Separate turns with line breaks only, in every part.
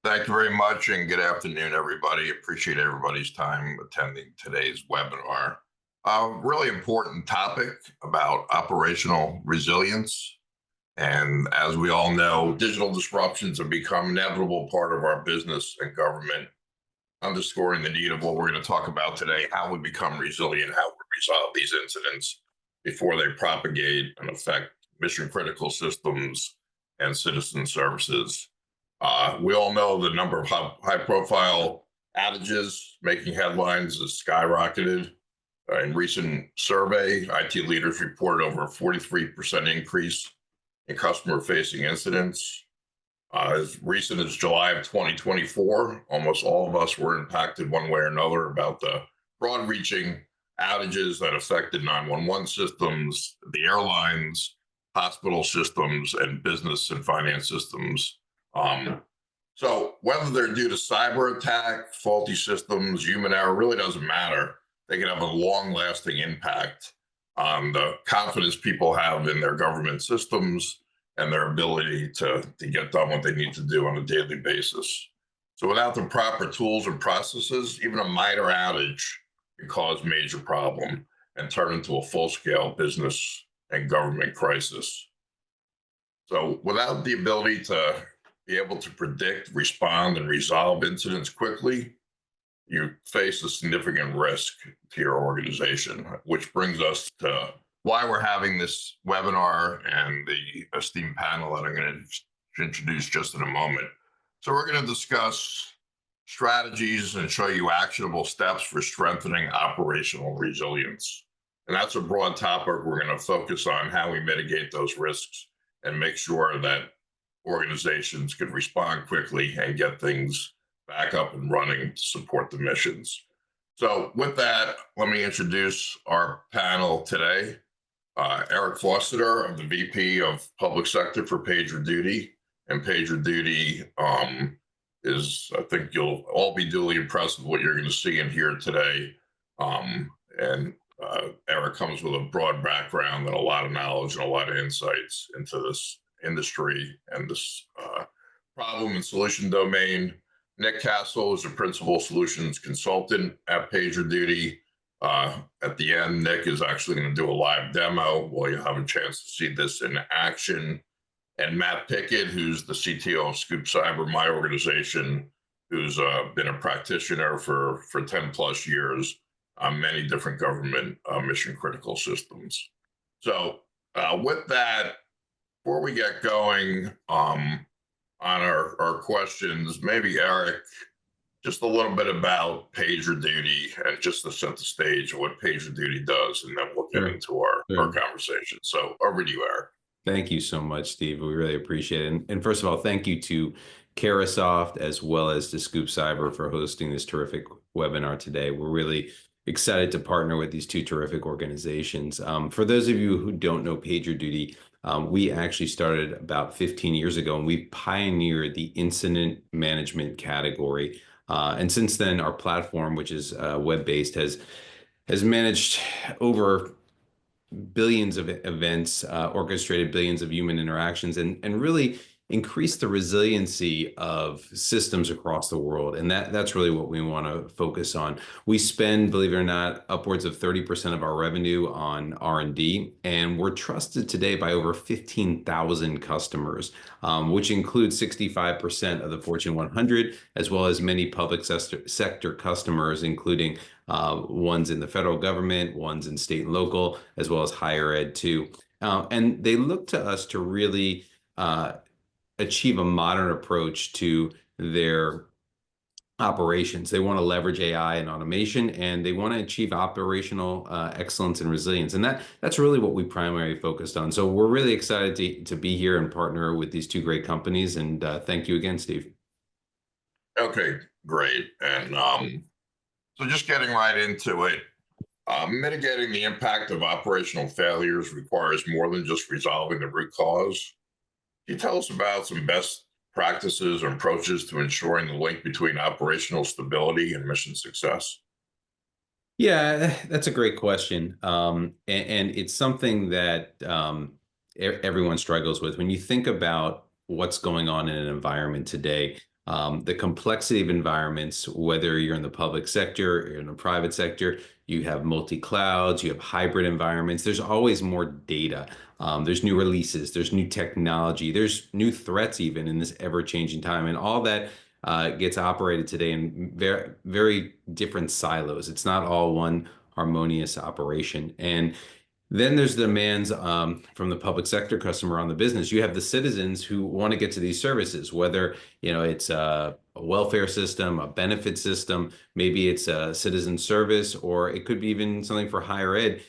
Thank you very much and good afternoon, everybody. Appreciate everybody's time attending today's webinar. A really important topic about operational resilience. And as we all know, digital disruptions have become an inevitable part of our business and government, underscoring the need of what we're going to talk about today, how we become resilient, how we resolve these incidents before they propagate and affect mission critical systems and citizen services. We all know the number of high profile outages making headlines has skyrocketed. In recent survey, IT leaders reported over a 43% increase in customer facing incidents. As recent as July of 2024, almost all of us were impacted one way or another about the broad reaching outages that affected 911 systems, the airlines, hospital systems, and business and finance systems. So whether they're due to cyber attack, faulty systems, human error, really doesn't matter. They can have a long lasting impact on the confidence people have in their government systems and their ability to get done what they need to do on a daily basis. So without the proper tools and processes, even a minor outage can cause major problem and turn into a full-scale business and government crisis. So without the ability to be able to predict, respond, and resolve incidents quickly, you face a significant risk to your organization, which brings us to why we're having this webinar and the esteemed panel that I'm going to introduce just in a moment. So we're going to discuss strategies and show you actionable steps for strengthening operational resilience. And that's a broad topic. We're going to focus on how we mitigate those risks and make sure that organizations can respond quickly and get things back up and running to support the missions. So with that, let me introduce our panel today. Eric Foster, I'm the VP of Public Sector for PagerDuty. And PagerDuty is, I think you'll all be duly impressed with what you're going to see and hear today. Eric comes with a broad background and a lot of knowledge and a lot of insights into this industry and this problem and solution domain. Nick Castle is a principal solutions consultant at PagerDuty. At the end, Nick is actually going to do a live demo where you have a chance to see this in action. And Matt Pickett, who's the CTO of Scoop Cyber, my organization, who's been a practitioner for 10 plus years on many different government mission critical systems. So with that, before we get going on our questions, maybe Eric, just a little bit about PagerDuty and just to set the stage of what PagerDuty does, and then we'll get into our conversation. So over to you, Eric.
Thank you so much, Steve. We really appreciate it. And first of all, thank you to Carasoft as well as to Scoop Cyber for hosting this terrific webinar today. We're really excited to partner with these two terrific organizations. For those of you who don't know PagerDuty, we actually started about 15 years ago, and we pioneered the incident management category. And since then, our platform, which is web-based, has managed over billions of events, orchestrated billions of human interactions, and really increase the resiliency of systems across the world. And that's really what we want to focus on. We spend, believe it or not, upwards of 30% of our revenue on R&D, and we're trusted today by over 15,000 customers, which includes 65% of the Fortune 100, as well as many public sector customers, including ones in the federal government, ones in state and local, as well as higher ed too. And they look to us to really achieve a modern approach to their operations. They want to leverage AI and automation, and they want to achieve operational excellence and resilience. And that's really what we primarily focused on. So we're really excited to be here and partner with these two great companies. And thank you again, Steve.
Okay, great. And so just getting right into it, mitigating the impact of operational failures requires more than just resolving the root cause. Can you tell us about some best practices or approaches to ensuring the link between operational stability and mission success?
Yeah, that's a great question. And it's something that everyone struggles with. When you think about what's going on in an environment today, The complexity of environments, whether you're in the public sector or in the private sector, you have multi-clouds, you have hybrid environments. There's always more data. There's new releases, there's new technology, there's new threats even in this ever-changing time, and all that gets operated today in very, very different silos. It's not all one harmonious operation. And then there's the demands from the public sector customer on the business. You have the citizens who want to get to these services, whether it's a welfare system, a benefit system, maybe it's a citizen service, or it could be even something for higher ed.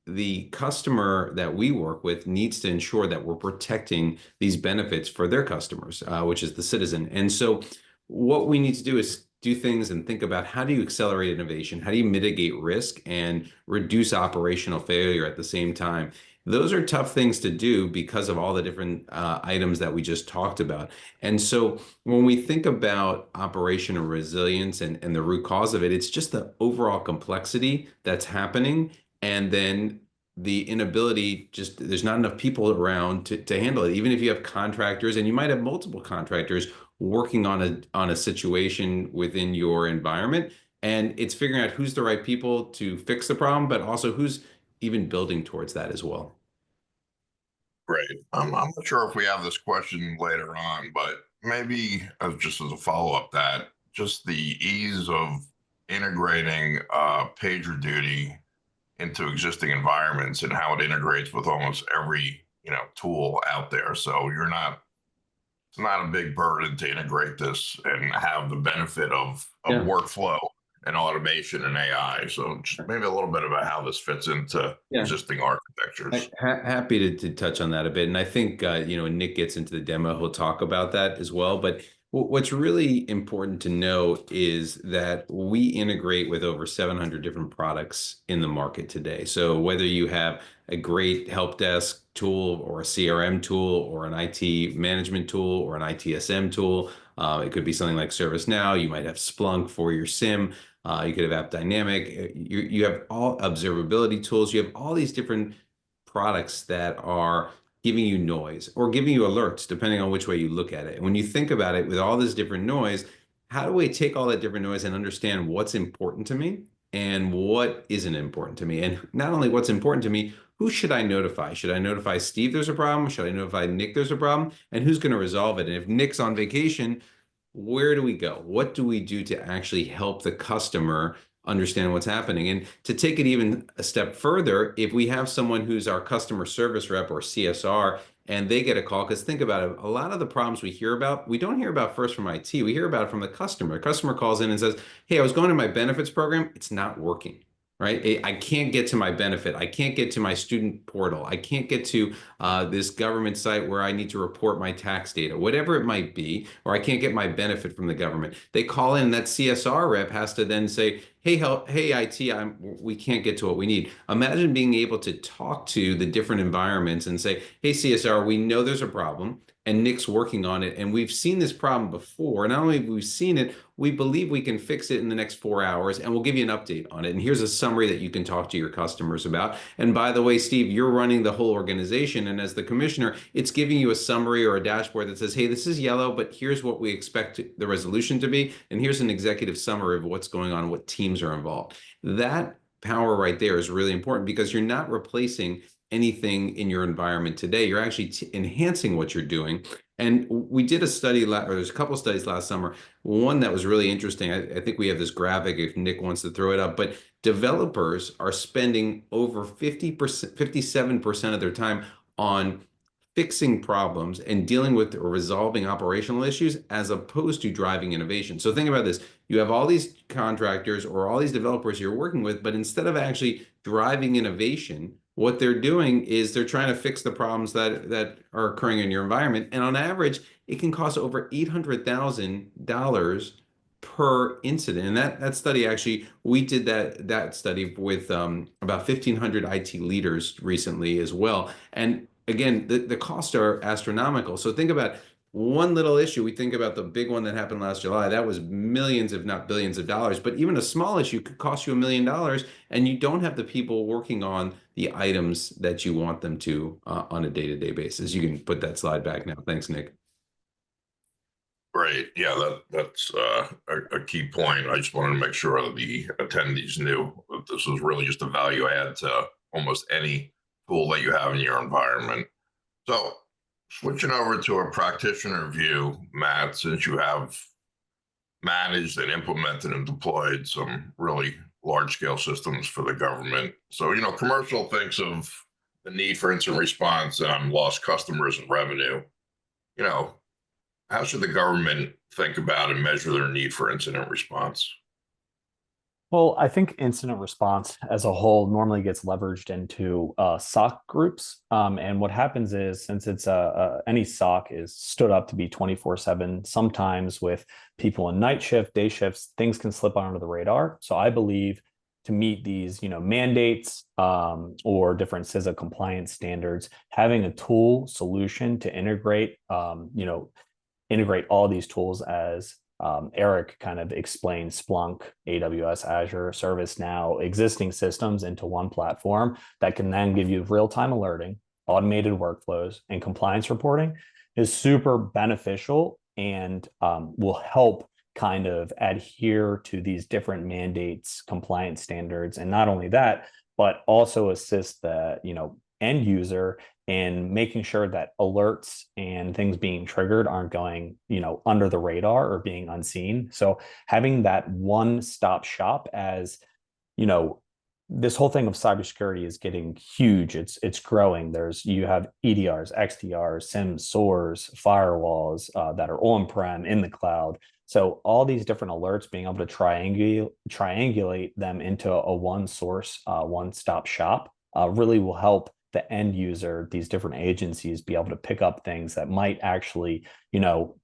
The customer that we work with needs to ensure that we're protecting these benefits for their customers, which is the citizen. And so what we need to do is do things and think about, how do you accelerate innovation? How do you mitigate risk and reduce operational failure at the same time? Those are tough things to do because of all the different items that we just talked about. And so when we think about operational resilience and the root cause of it, it's just the overall complexity that's happening. And then the inability, just there's not enough people around to handle it. Even if you have contractors, and you might have multiple contractors working on a situation within your environment, and it's figuring out who's the right people to fix the problem, but also who's even building towards that as well.
Great. I'm not sure if we have this question later on, but maybe just as a follow-up, that just the ease of integrating PagerDuty into existing environments and how it integrates with almost every tool out there. So it's not a big burden to integrate this and have the benefit of
Yeah.
workflow and automation and AI. So just maybe a little bit about how this fits into
Yeah.
existing architectures.
Happy to touch on that a bit. And I think, when Nick gets into the demo, he'll talk about that as well. But what's really important to know is that we integrate with over 700 different products in the market today. So whether you have a great help desk tool or a CRM tool or an IT management tool or an ITSM tool, it could be something like ServiceNow. You might have Splunk for your SIM. You could have AppDynamic. You have all observability tools. You have all these different products that are giving you noise or giving you alerts, depending on which way you look at it. And when you think about it, with all this different noise, how do we take all that different noise and understand what's important to me and what isn't important to me? And not only what's important to me, who should I notify? Should I notify Steve there's a problem? Should I notify Nick there's a problem? And who's going to resolve it? And if Nick's on vacation, where do we go? What do we do to actually help the customer understand what's happening? And to take it even a step further, if we have someone who's our customer service rep or CSR, and they get a call, because think about it, a lot of the problems we hear about, we don't hear about first from IT, we hear about it from the customer. The customer calls in and says, hey, I was going to my benefits program, it's not working. Right? I can't get to my benefit. I can't get to my student portal. I can't get to this government site where I need to report my tax data, whatever it might be, or I can't get my benefit from the government. They call in, that CSR rep has to then say, hey, hey, IT, we can't get to what we need. Imagine being able to talk to the different environments and say, hey, CSR, we know there's a problem and Nick's working on it. And we've seen this problem before. Not only have we seen it, we believe we can fix it in the next 4 hours, and we'll give you an update on it. And here's a summary that you can talk to your customers about. And by the way, Steve, you're running the whole organization. And as the commissioner, it's giving you a summary or a dashboard that says, hey, this is yellow, but here's what we expect the resolution to be. And here's an executive summary of what's going on, what teams are involved. That power right there is really important, because you're not replacing anything in your environment today. You're actually enhancing what you're doing. And we did a study, or there's a couple of studies last summer. One that was really interesting. I think we have this graphic if Nick wants to throw it up, but developers are spending over 50%, 57% of their time on fixing problems and dealing with or resolving operational issues, as opposed to driving innovation. So think about this. You have all these contractors or all these developers you're working with, but instead of actually driving innovation, what they're doing is they're trying to fix the problems that are occurring in your environment. And on average, it can cost over $800,000 per incident. And that study, actually, we did that study with about 1,500 IT leaders recently as well. And again, the costs are astronomical. So think about one little issue. We think about the big one that happened last July. That was millions, if not billions of dollars. But even a small issue could cost you $1 million, and you don't have the people working on the items that you want them to on a day-to-day basis. You can put that slide back now. Thanks, Nick.
Great. Yeah, that's a key point. I just wanted to make sure that the attendees knew that this was really just a value add to almost any tool that you have in your environment. So, switching over to a practitioner view, Matt, since you have managed and implemented and deployed some really large scale systems for the government. So, commercial thinks of the need for instant response and lost customers and revenue. You know, how should the government think about and measure their need for incident response?
Well, I think incident response as a whole normally gets leveraged into SOC groups. And what happens is, since it's any SOC is stood up to be 24/7, sometimes with people in night shift, day shifts, things can slip under the radar. So I believe to meet these, mandates or different CISA compliance standards, having a tool solution to integrate all these tools as Eric kind of explained Splunk, AWS, Azure, ServiceNow, existing systems into one platform that can then give you real-time alerting, automated workflows, and compliance reporting is super beneficial and will help kind of adhere to these different mandates, compliance standards, and not only that, but also assist the end user in making sure that alerts and things being triggered aren't going under the radar or being unseen. So having that one-stop shop, as this whole thing of cybersecurity is getting huge. It's growing. You have EDRs, XDRs, SIEMs, SOARs, firewalls that are on-prem, in the cloud. So all these different alerts, being able to triangulate them into a one source, one-stop shop, really will help the end user, these different agencies, be able to pick up things that might actually,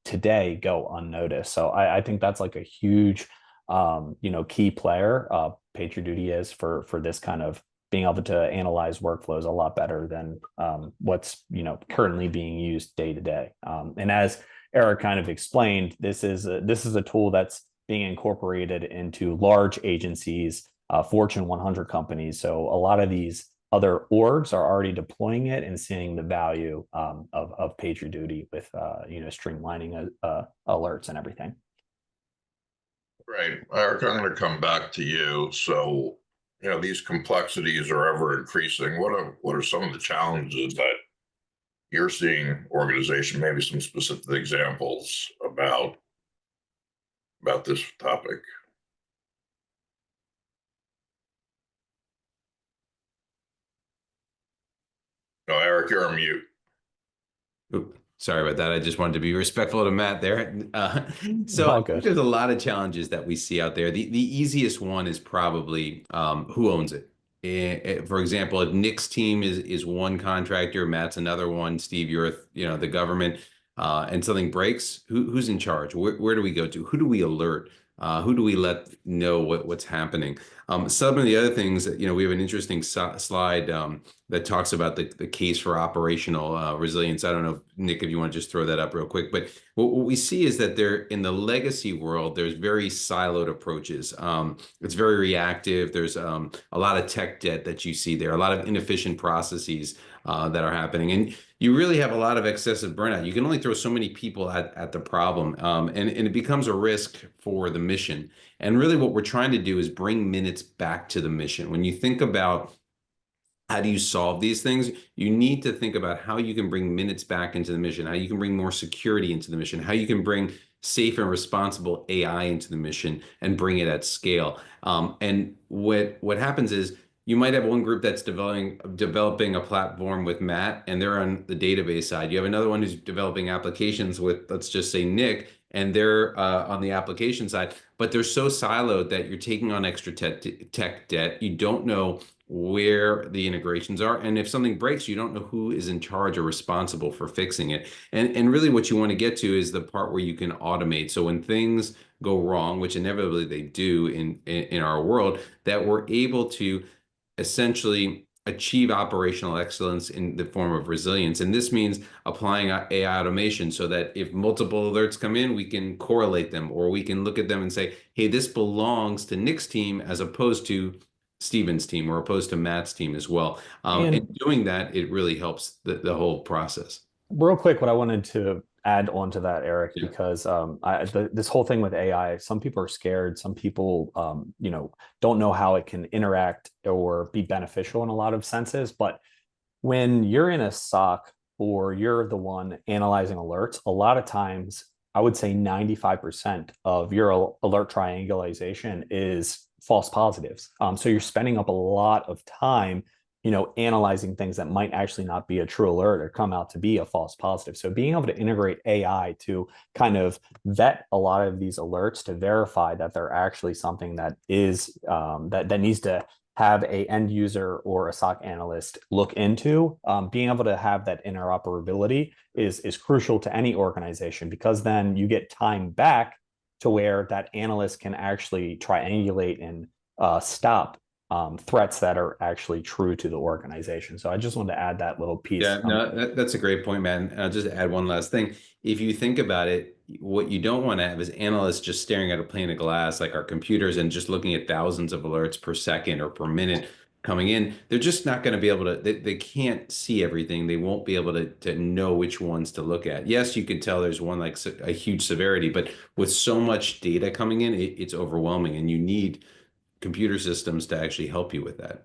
today go unnoticed. So I think that's like a huge, key player. PagerDuty is for this kind of being able to analyze workflows a lot better than what's currently being used day to day. And as Eric kind of explained, this is a tool that's being incorporated into large agencies, Fortune 100 companies. So a lot of these other orgs are already deploying it and seeing the value of PagerDuty with streamlining alerts and everything.
Right. Eric, I'm going to come back to you. So, these complexities are ever increasing. What are some of the challenges that you're seeing organization, maybe some specific examples about this topic? No, Eric, you're on mute.
Oop, sorry about that. I just wanted to be respectful to Matt there. So
All
I think
good.
there's a lot of challenges that we see out there. The easiest one is probably who owns it. For example, if Nick's team is one contractor, Matt's another one, Steve, you're the government, and something breaks, who's in charge? Where do we go to? Who do we alert? Who do we let know what's happening? Some of the other things that, we have an interesting slide that talks about the case for operational resilience. I don't know, Nick, if you want to just throw that up real quick. But what we see is that in the legacy world, there's very siloed approaches. It's very reactive. There's a lot of tech debt that you see there, a lot of inefficient processes that are happening. And you really have a lot of excessive burnout. You can only throw so many people at the problem, and it becomes a risk for the mission. And really what we're trying to do is bring minutes back to the mission. When you think about how do you solve these things, you need to think about how you can bring minutes back into the mission, how you can bring more security into the mission, how you can bring safe and responsible AI into the mission and bring it at scale. And what happens is you might have one group that's developing a platform with Matt, and they're on the database side. You have another one who's developing applications with, let's just say, Nick, and they're on the application side. But they're so siloed that you're taking on extra tech debt. You don't know where the integrations are. And if something breaks, you don't know who is in charge or responsible for fixing it. And really what you want to get to is the part where you can automate. So when things go wrong, which inevitably they do in our world, that we're able to essentially achieve operational excellence in the form of resilience. And this means applying AI automation so that if multiple alerts come in, we can correlate them, or we can look at them and say, hey, this belongs to Nick's team as opposed to Steven's team, or opposed to Matt's team as well. And doing that, it really helps the whole process.
Real quick, what I wanted to add on to that, Eric,
Yeah.
because this whole thing with AI, some people are scared. Some people, don't know how it can interact or be beneficial in a lot of senses. But when you're in a SOC or you're the one analyzing alerts, a lot of times, I would say 95% of your alert triangulation is false positives. So you're spending up a lot of time, analyzing things that might actually not be a true alert or come out to be a false positive. So being able to integrate AI to kind of vet a lot of these alerts to verify that they're actually something that is that needs to have a end user or a SOC analyst look into. Being able to have that interoperability is crucial to any organization, because then you get time back to where that analyst can actually triangulate and stop threats that are actually true to the organization. So I just wanted to add that little piece.
Yeah, no, that's a great point, man. And I'll just add one last thing. If you think about it, what you don't want to have is analysts just staring at a pane of glass like our computers and just looking at thousands of alerts per second or per minute coming in. They're just not going to be able to, they can't see everything. They won't be able to know which ones to look at. Yes, you could tell there's one like a huge severity, but with so much data coming in, it's overwhelming, and you need computer systems to actually help you with that.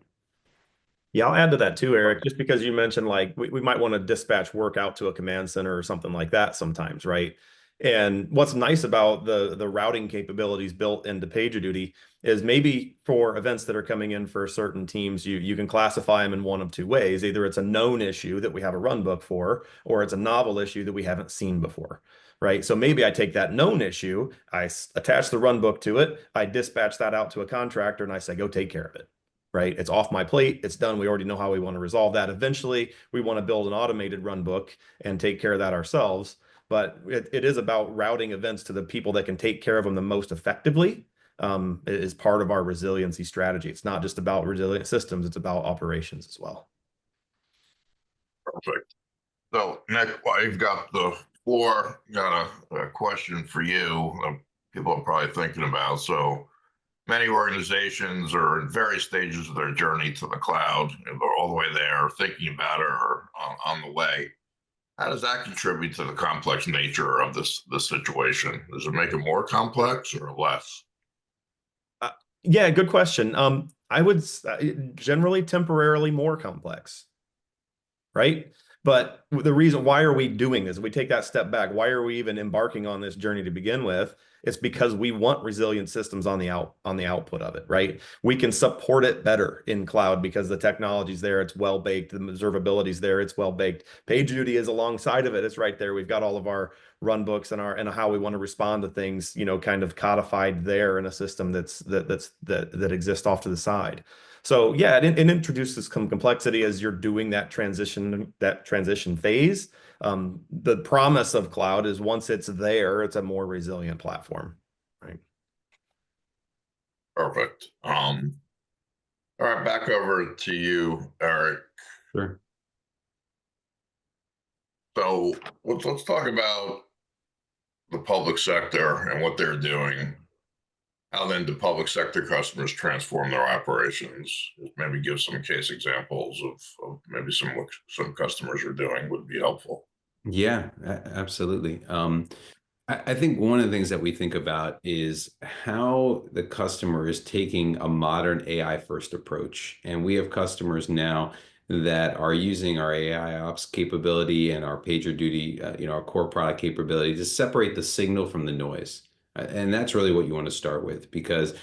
Yeah, I'll add to that too, Eric, just because you mentioned like we might want to dispatch work out to a command center or something like that sometimes, right? And what's nice about the routing capabilities built into PagerDuty is maybe for events that are coming in for certain teams, you can classify them in one of two ways. Either it's a known issue that we have a run book for, or it's a novel issue that we haven't seen before, right? So maybe I take that known issue, I attach the run book to it, I dispatch that out to a contractor, and I say, go take care of it. Right? It's off my plate. It's done. We already know how we want to resolve that. Eventually, we want to build an automated run book and take care of that ourselves. But it is about routing events to the people that can take care of them the most effectively. Is part of our resiliency strategy. It's not just about resilient systems. It's about operations as well.
Perfect. So, Nick, while you've got the floor, got a question for you. People are probably thinking about. So, many organizations are in various stages of their journey to the cloud. They're all the way there, thinking about it, or on the way. How does that contribute to the complex nature of this situation? Does it make it more complex or less?
Yeah, good question. I would generally temporarily more complex, right? But the reason why are we doing this? If we take that step back, why are we even embarking on this journey to begin with? It's because we want resilient systems on the output of it, right? We can support it better in cloud because the technology's there, it's well baked, the observability's there, it's well baked. PagerDuty is alongside of it, it's right there. We've got all of our run books and how we want to respond to things, kind of codified there in a system that exists off to the side. So yeah, it introduces some complexity as you're doing that transition phase. The promise of cloud is once it's there, it's a more resilient platform, right?
Perfect. All right, back over to you, Eric.
Sure.
So let's talk about the public sector and what they're doing. How then do public sector customers transform their operations? Maybe give some case examples of maybe some customers are doing would be helpful.
Yeah, absolutely. I think one of the things that we think about is how the customer is taking a modern AI first approach. And we have customers now that are using our AI ops capability and our PagerDuty, our core product capability to separate the signal from the noise. And that's really what you want to start with, because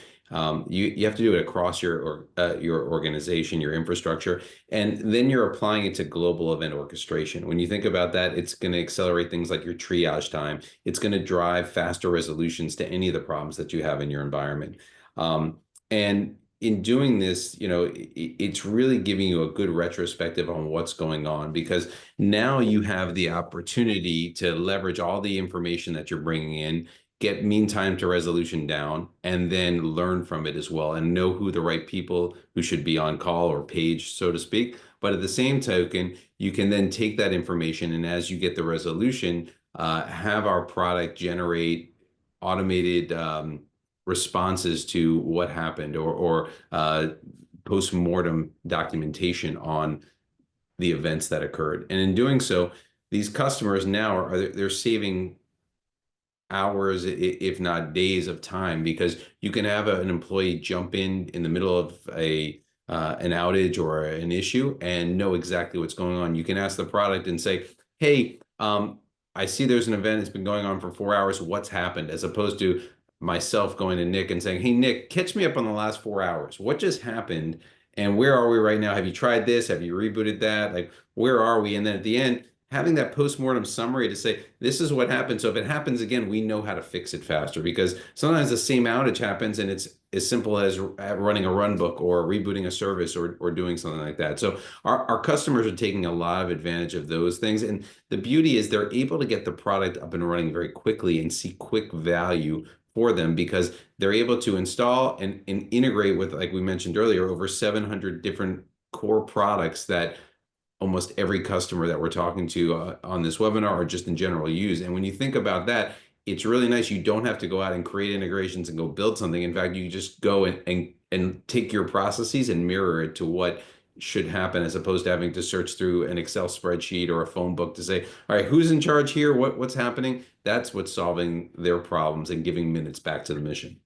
you have to do it across your organization, your infrastructure, and then you're applying it to global event orchestration. When you think about that, it's going to accelerate things like your triage time. It's going to drive faster resolutions to any of the problems that you have in your environment. And in doing this, it's really giving you a good retrospective on what's going on, because now you have the opportunity to leverage all the information that you're bringing in, get mean time to resolution down, and then learn from it as well, and know who the right people who should be on call or page, so to speak. But at the same token, you can then take that information, and as you get the resolution, have our product generate automated responses to what happened, or post-mortem documentation on the events that occurred. And in doing so, these customers now they're saving hours, if not days of time, because you can have an employee jump in the middle of an outage or an issue and know exactly what's going on. You can ask the product and say, hey, I see there's an event that's been going on for 4 hours. What's happened? As opposed to myself going to Nick and saying, hey, Nick, catch me up on the last 4 hours. What just happened? And where are we right now? Have you tried this? Have you rebooted that? Like, where are we? And then at the end, having that post-mortem summary to say, this is what happened. So if it happens again, we know how to fix it faster, because sometimes the same outage happens and it's as simple as running a run book or rebooting a service or doing something like that. So our customers are taking a lot of advantage of those things. And the beauty is they're able to get the product up and running very quickly and see quick value for them, because they're able to install and integrate with, like we mentioned earlier, over 700 different core products that almost every customer that we're talking to on this webinar or just in general use. And when you think about that, it's really nice. You don't have to go out and create integrations and go build something. In fact, you just go and take your processes and mirror it to what should happen, as opposed to having to search through an Excel spreadsheet or a phone book to say, all right, who's in charge here? What's happening? That's what's solving their problems and giving minutes back to the mission.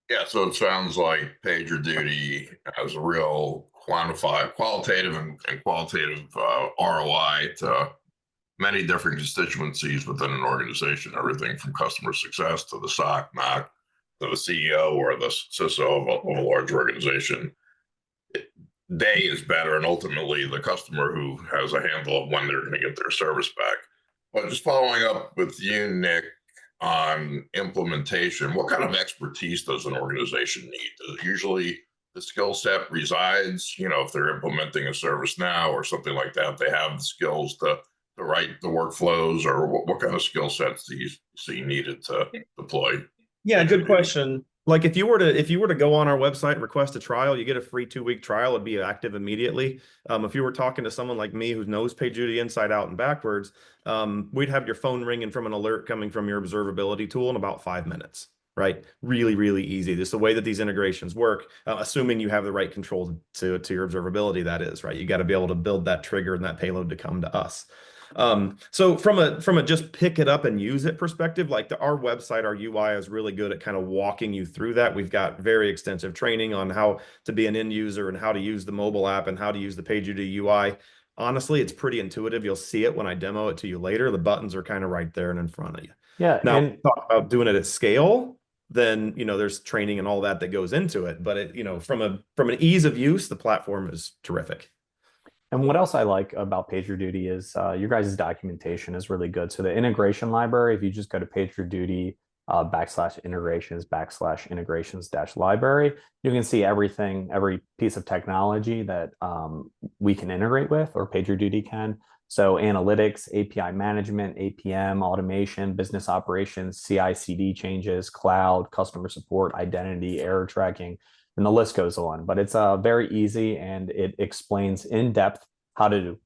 Yeah, so it sounds like PagerDuty has a real qualitative and qualitative ROI to many different constituencies within an organization, everything from customer success to the SOC, NOC, to the CEO or the CISO of a large organization. Day is better, and ultimately the customer who has a handle of when they're going to get their service back. But just following up with you, Nick, on implementation, what kind of expertise does an organization need? Does it usually the skill set resides, if they're implementing a ServiceNow or something like that, they have the skills to write the workflows, or what kind of skill sets do you see needed to deploy?
Yeah, good question. Like if you were to go on our website and request a trial, you get a free 2-week trial. It'd be active immediately. If you were talking to someone like me who knows PagerDuty inside out and backwards, we'd have your phone ringing from an alert coming from your observability tool in about 5 minutes. Right? Really, really easy. Just the way that these integrations work, assuming you have the right control to your observability, that is, right? You got to be able to build that trigger and that payload to come to us. So from a just pick it up and use it perspective, like our website, our UI is really good at kind of walking you through that. We've got very extensive training on how to be an end user and how to use the mobile app and how to use the PagerDuty UI. Honestly, it's pretty intuitive. You'll see it when I demo it to you later. The buttons are kind of right there and in front of you.
Yeah.
Now, talk about doing it at scale, then there's training and all that goes into it. But it, from an ease of use, the platform is terrific.
And what else I like about PagerDuty is your guys' documentation is really good. So the integration library, if you just go to PagerDuty /integrations/integrations-library, you can see everything, every piece of technology that we can integrate with, or PagerDuty can. So analytics, API management, APM, automation, business operations, CI/CD changes, cloud, customer support, identity, error tracking, and the list goes on. But it's very easy, and it explains in depth how to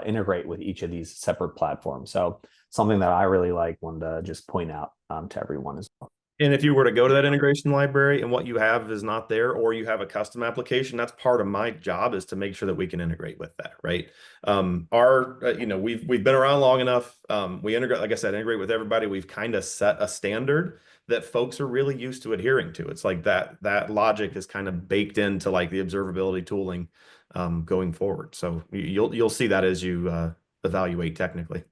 integrate with each of these separate platforms. So something that I really wanted to just point out to everyone as well.
And if you were to go to that integration library and what you have is not there, or you have a custom application, that's part of my job, is to make sure that we can integrate with that, right? We've been around long enough. We integrate, like I said, integrate with everybody. We've kind of set a standard that folks are really used to adhering to. It's like that logic is kind of baked into like the observability tooling going forward. So you'll see that as you evaluate technically.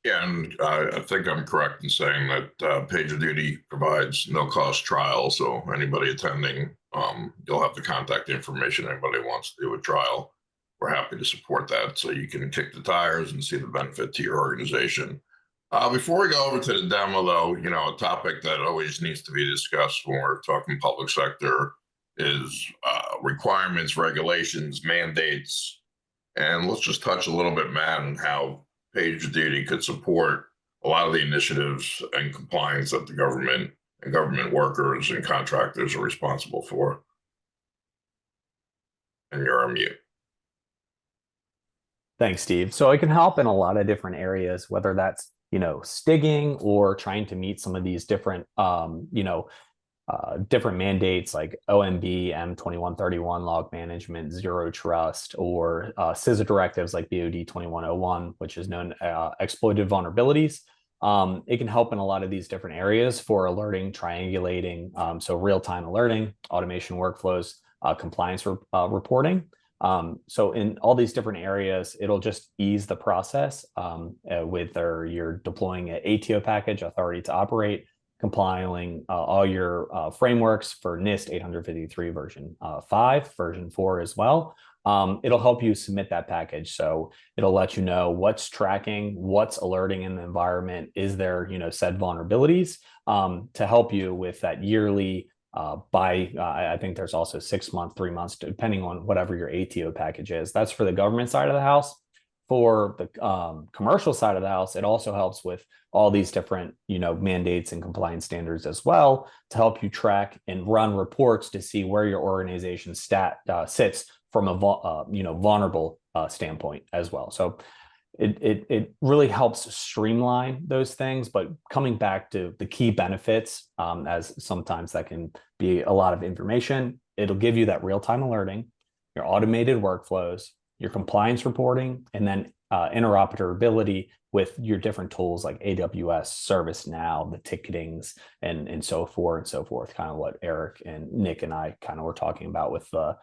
Yeah, and I think I'm correct in saying that PagerDuty provides no-cost trial. So anybody attending, you'll have the contact information. Anybody wants to do a trial, we're happy to support that. So you can kick the tires and see the benefit to your organization. Before we go over to the demo, though, a topic that always needs to be discussed when we're talking public sector is requirements, regulations, mandates. And let's just touch a little bit, Matt, on how PagerDuty could support a lot of the initiatives and compliance that the government and government workers and contractors are responsible for. And you're on mute.
Thanks, Steve. So it can help in a lot of different areas, whether that's, stigging or trying to meet some of these different, different mandates like OMB, M2131 log management, zero trust, or CISA directives like BOD 2101, which is known exploited vulnerabilities. It can help in a lot of these different areas for alerting, triangulating, so real-time alerting, automation workflows, compliance reporting. So in all these different areas, it'll just ease the process whether you're deploying an ATO package, authority to operate, compiling all your frameworks for NIST 853 version 5, version 4 as well. It'll help you submit that package. So it'll let you know what's tracking, what's alerting in the environment. Is there, said vulnerabilities to help you with that yearly I think there's also 6 months, 3 months, depending on whatever your ATO package is. That's for the government side of the house. For the commercial side of the house, it also helps with all these different, mandates and compliance standards as well to help you track and run reports to see where your organization sits from a vulnerable standpoint as well. So it really helps streamline those things. But coming back to the key benefits, as sometimes that can be a lot of information, it'll give you that real-time alerting, your automated workflows, your compliance reporting, and then interoperability with your different tools like AWS, ServiceNow, the ticketings, and so forth and so forth. Kind of what Eric and Nick and I kind of were talking about with the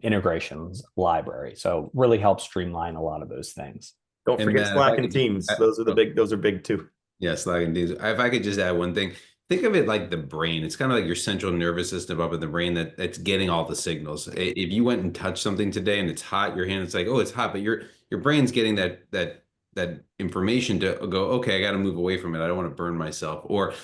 integrations library. So really helps streamline a lot of those things.
Don't forget Slack and Teams. Those are big too.
Yeah, Slack and Teams. If I could just add one thing, think of it like the brain. It's kind of like your central nervous system up in the brain that's getting all the signals. If you went and touched something today and it's hot, your hand, it's like, oh, it's hot, but your brain's getting that information to go, okay, I got to move away from it. I don't want to burn myself. Or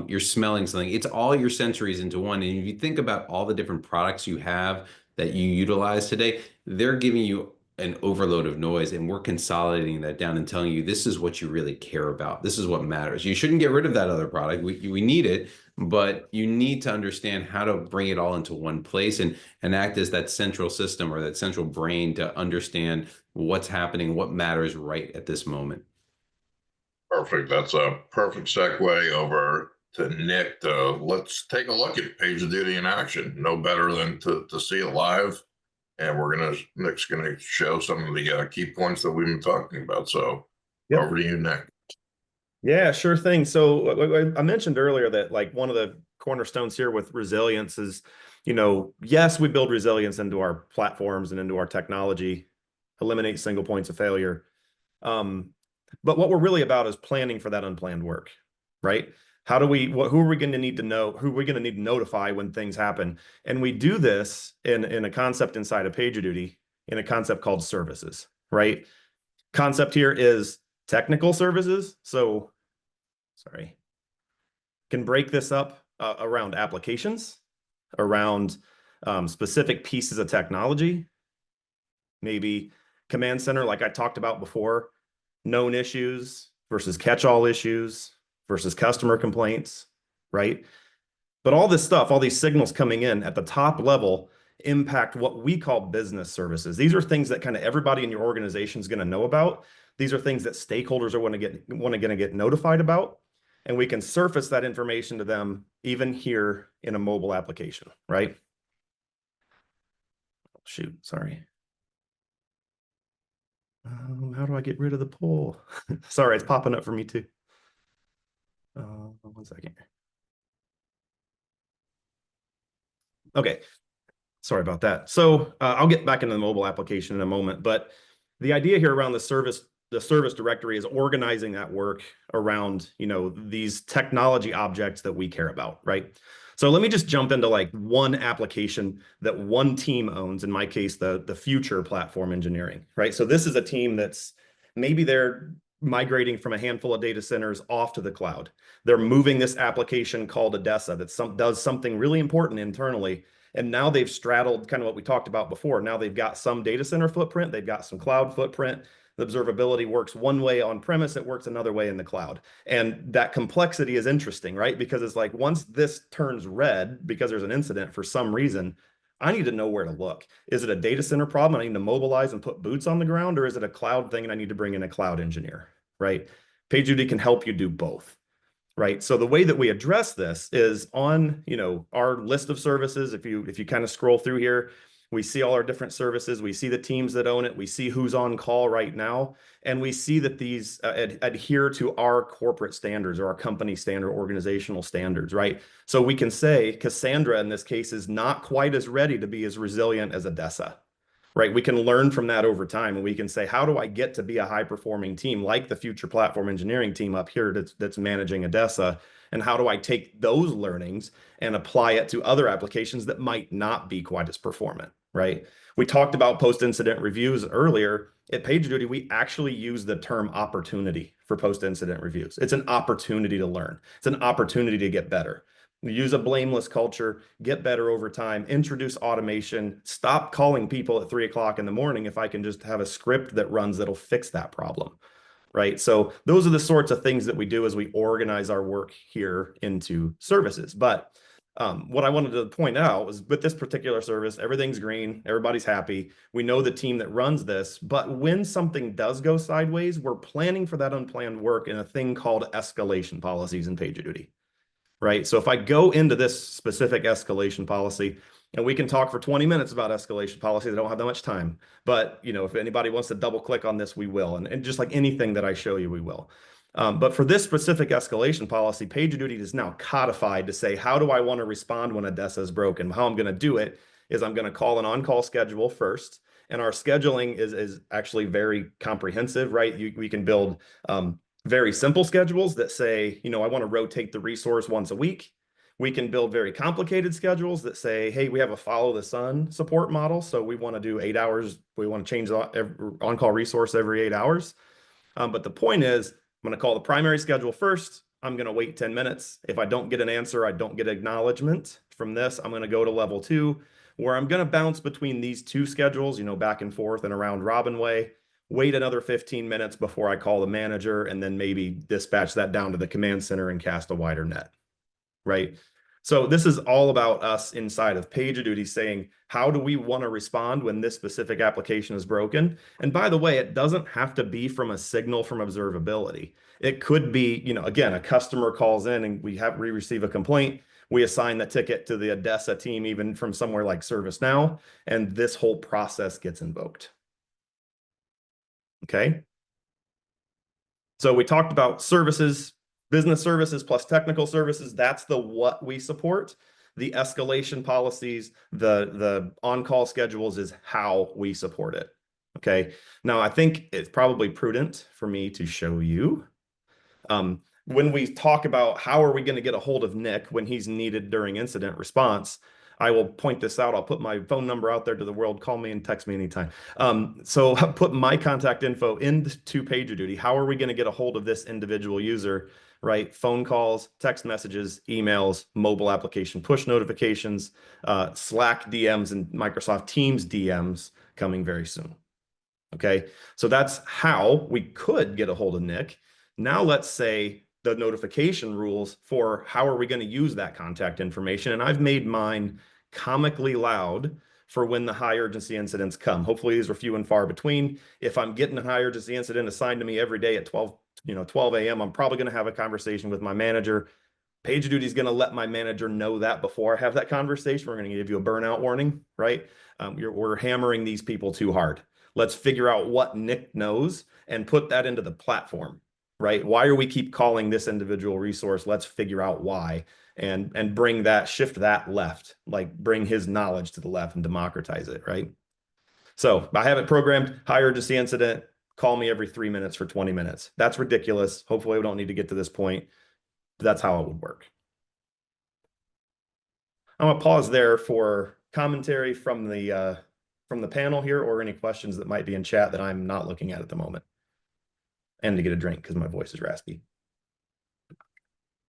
you're smelling something. It's all your sensories into one. And if you think about all the different products you have that you utilize today, they're giving you an overload of noise, and we're consolidating that down and telling you this is what you really care about. This is what matters. You shouldn't get rid of that other product. We need it, but you need to understand how to bring it all into one place and act as that central system or that central brain to understand what's happening, what matters right at this moment.
Perfect. That's a perfect segue over to Nick. Let's take a look at PagerDuty in action. No better than to see it live. And Nick's gonna show some of the key points that we've been talking about. So over to you, Nick.
Yeah, sure thing. So I mentioned earlier that like one of the cornerstones here with resilience is, yes, we build resilience into our platforms and into our technology, eliminate single points of failure. But what we're really about is planning for that unplanned work, right? Who are we going to need to know? Who are we going to need to notify when things happen? And we do this in a concept inside of PagerDuty, in a concept called services, right? Concept here is technical services. So, can break this up around applications, around specific pieces of technology, maybe command center, like I talked about before, known issues versus catch-all issues versus customer complaints, right? But all this stuff, all these signals coming in at the top level impact what we call business services. These are things that kind of everybody in your organization is going to know about. These are things that stakeholders are going to get notified about. And we can surface that information to them even here in a mobile application, right? Shoot, sorry. How do I get rid of the poll? Sorry, it's popping up for me too. 1 second. Okay, sorry about that. So I'll get back into the mobile application in a moment, but the idea here around the service directory is organizing that work around, these technology objects that we care about, right? So let me just jump into like one application that one team owns, in my case, the future platform engineering, right? So this is a team that's maybe they're migrating from a handful of data centers off to the cloud. They're moving this application called Odessa that does something really important internally. And now they've straddled kind of what we talked about before. Now they've got some data center footprint, they've got some cloud footprint. The observability works one way on premise, it works another way in the cloud. And that complexity is interesting, right? Because it's like, once this turns red because there's an incident for some reason, I need to know where to look. Is it a data center problem I need to mobilize and put boots on the ground, or is it a cloud thing and I need to bring in a cloud engineer, right? PagerDuty can help you do both. right? So the way that we address this is on, our list of services. If you kind of scroll through here, we see all our different services. We see the teams that own it. We see who's on call right now. And we see that these adhere to our corporate standards or our company standard, organizational standards, right? So we can say Cassandra in this case is not quite as ready to be as resilient as Odessa, right? We can learn from that over time, and we can say, how do I get to be a high performing team like the future platform engineering team up here that's managing Odessa? And how do I take those learnings and apply it to other applications that might not be quite as performant, right? We talked about post-incident reviews earlier. At PagerDuty, we actually use the term opportunity for post-incident reviews. It's an opportunity to learn. It's an opportunity to get better. Use a blameless culture, get better over time, introduce automation, stop calling people at 3 o'clock in the morning if I can just have a script that runs that'll fix that problem, right? So those are the sorts of things that we do as we organize our work here into services. But what I wanted to point out was with this particular service, everything's green, everybody's happy. We know the team that runs this, but when something does go sideways, we're planning for that unplanned work in a thing called escalation policies in PagerDuty. Right? So if I go into this specific escalation policy, and we can talk for 20 minutes about escalation policies, I don't have that much time. But if anybody wants to double click on this, we will. And just like anything that I show you, we will. But for this specific escalation policy, PagerDuty is now codified to say, how do I want to respond when Odessa is broken? How I'm going to do it is I'm going to call an on-call schedule first. And our scheduling is actually very comprehensive, right? We can build very simple schedules that say, I want to rotate the resource once a week. We can build very complicated schedules that say, hey, we have a follow the sun support model. So we want to do 8 hours. We want to change the on-call resource every 8 hours. But the point is, I'm going to call the primary schedule first. I'm going to wait 10 minutes. If I don't get an answer, I don't get acknowledgement from this, I'm going to go to level 2, where I'm going to bounce between these two schedules, back and forth and around robin way. Wait another 15 minutes before I call the manager, and then maybe dispatch that down to the command center and cast a wider net, right? So this is all about us inside of PagerDuty saying, how do we want to respond when this specific application is broken? And by the way, it doesn't have to be from a signal from observability. It could be, again, a customer calls in and we receive a complaint. We assign the ticket to the Odessa team, even from somewhere like ServiceNow, and this whole process gets invoked. Okay. So we talked about services, business services plus technical services. That's the what we support. The escalation policies, the on-call schedules is how we support it. Okay. Now, I think it's probably prudent for me to show you. When we talk about how are we going to get a hold of Nick when he's needed during incident response, I will point this out. I'll put my phone number out there to the world. Call me and text me anytime. So I'll put my contact info into PagerDuty. How are we going to get a hold of this individual user, right? Phone calls, text messages, emails, mobile application push notifications, Slack DMs, and Microsoft Teams DMs coming very soon. Okay, so that's how we could get a hold of Nick. Now let's say the notification rules for how are we going to use that contact information. And I've made mine comically loud for when the high urgency incidents come. Hopefully these are few and far between. If I'm getting a high urgency incident assigned to me every day at 12 a.m., I'm probably going to have a conversation with my manager. PagerDuty is going to let my manager know that before I have that conversation. We're going to give you a burnout warning, right? We're hammering these people too hard. Let's figure out what Nick knows and put that into the platform. Right? Why are we keep calling this individual resource? Let's figure out why and bring that, shift that left, like bring his knowledge to the left and democratize it, right? So I have it programmed, high urgency incident, call me every 3 minutes for 20 minutes. That's ridiculous. Hopefully we don't need to get to this point. But that's how it would work. I'm gonna pause there for commentary from the panel here or any questions that might be in chat that I'm not looking at the moment. And to get a drink because my voice is raspy.